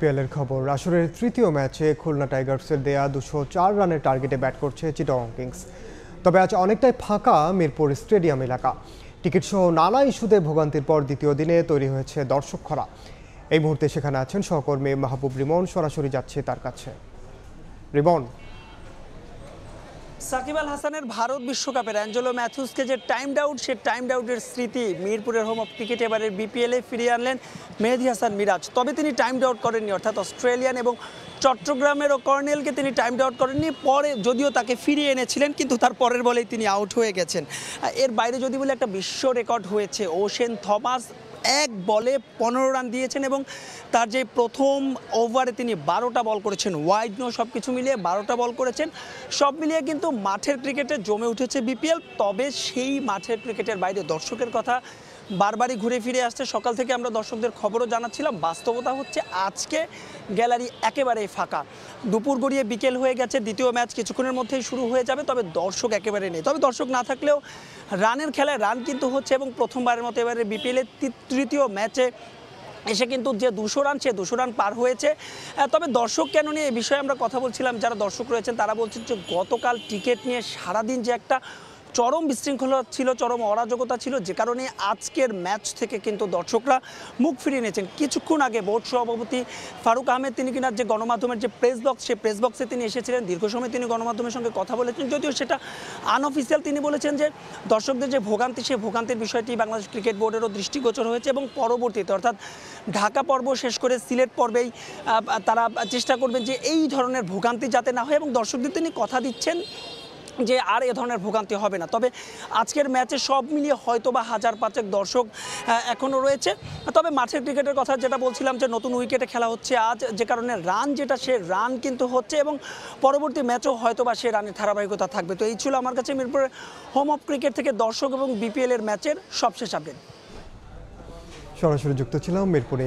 বিপিএলের খবর। আসরের তৃতীয় ম্যাচে খুলনা টাইগার্সের দেয়া 204 রানের টার্গেটে ব্যাট করছে চিটাগং কিংস। তবে আজ অনেকটাই ফাঁকা মিরপুর স্টেডিয়াম এলাকা। টিকিট সহ নানা ইস্যুতে ভোগান্তির পর দ্বিতীয় দিনে তৈরি হয়েছে দর্শক খরা। এই মুহূর্তে সেখানে আছেন সহকর্মী মাহবুব রিমন, সরাসরি যাচ্ছে তার কাছে। রিমন, সাকিব আল হাসানের ভারত বিশ্বকাপের অ্যাঞ্জেলো ম্যাথিউসকে যে টাইমড আউট, সে টাইমড আউটের স্মৃতি মিরপুরের হোম অফ ক্রিকেট এবারের বিপিএলে ফিরিয়ে আনলেন মেহেদী হাসান মিরাজ। তবে তিনি টাইমড আউট করেননি, অর্থাৎ অস্ট্রেলিয়ান এবং চট্টগ্রামেরও কর্নেলকে তিনি টাইমড আউট করেননি। পরে যদিও তাকে ফিরিয়ে এনেছিলেন, কিন্তু তার পরের বলেই তিনি আউট হয়ে গেছেন। এর বাইরে যদি বলে একটা বিশ্ব রেকর্ড হয়েছে, ওশেন থমাস এক বলে 15 রান দিয়েছেন এবং তার যে প্রথম ওভারে তিনি 12টা বল করেছেন, ওয়াইড নো সব কিছু মিলিয়ে 12টা বল করেছেন। সব মিলিয়ে কিন্তু মাঠের ক্রিকেটে জমে উঠেছে বিপিএল। তবে সেই মাঠের ক্রিকেটের বাইরে দর্শকের কথা বারবারই ঘুরে ফিরে আসছে। সকাল থেকে আমরা দর্শকদের খবরও জানাচ্ছিলাম। বাস্তবতা হচ্ছে আজকে গ্যালারি একেবারেই ফাঁকা। দুপুর গড়িয়ে বিকেল হয়ে গেছে, দ্বিতীয় ম্যাচ কিছুক্ষণের মধ্যেই শুরু হয়ে যাবে, তবে দর্শক একেবারে নেই। তবে দর্শক না থাকলেও রানের খেলায় রান কিন্তু হচ্ছে এবং প্রথমবারের মতো এবারে বিপিএলের তৃতীয় ম্যাচে এসে কিন্তু যে 200 রান, সে 200 রান পার হয়েছে। তবে দর্শক কেন নিয়ে এই বিষয়ে আমরা কথা বলছিলাম, যারা দর্শক রয়েছেন তারা বলছেন যে গতকাল টিকিট নিয়ে সারাদিন যে একটা চরম বিশৃঙ্খলা ছিল, চরম অরাজকতা ছিল, যে কারণে আজকের ম্যাচ থেকে কিন্তু দর্শকরা মুখ ফিরিয়ে নিয়েছেন। কিছুক্ষণ আগে বোর্ড সভাপতি ফারুক আহমেদ তিনি কিনা যে গণমাধ্যমের যে প্রেস বক্স, সেই প্রেস বক্সে তিনি এসেছিলেন, দীর্ঘ সময় তিনি গণমাধ্যমের সঙ্গে কথা বলেছেন, যদিও সেটা আনঅফিসিয়াল। তিনি বলেছেন যে দর্শকদের যে ভোগান্তি, সেই ভোগান্তির বিষয়টি বাংলাদেশ ক্রিকেট বোর্ডেরও দৃষ্টিগোচর হয়েছে এবং পরবর্তীতে অর্থাৎ ঢাকা পর্ব শেষ করে সিলেট পর্বেই তারা চেষ্টা করবেন যে এই ধরনের ভোগান্তি যাতে না হয়, এবং দর্শকদের তিনি কথা দিচ্ছেন যে আর এ ধরনের ভোগান্তি হবে না। তবে আজকের ম্যাচে সব মিলিয়ে হয়তো বা 1000-500 দর্শক এখনও রয়েছে। তবে মাঠের ক্রিকেটের কথা যেটা বলছিলাম, যে নতুন উইকেটে খেলা হচ্ছে আজ, যে কারণে রান যেটা, সে রান কিন্তু হচ্ছে এবং পরবর্তী ম্যাচও হয়তো বা সে রানের ধারাবাহিকতা থাকবে। তো এই ছিল আমার কাছে মিরপুরের হোম অফ ক্রিকেট থেকে দর্শক এবং বিপিএলের ম্যাচের সবশেষ আপডেট। সরাসরি যুক্ত ছিলাম মিরপুরে।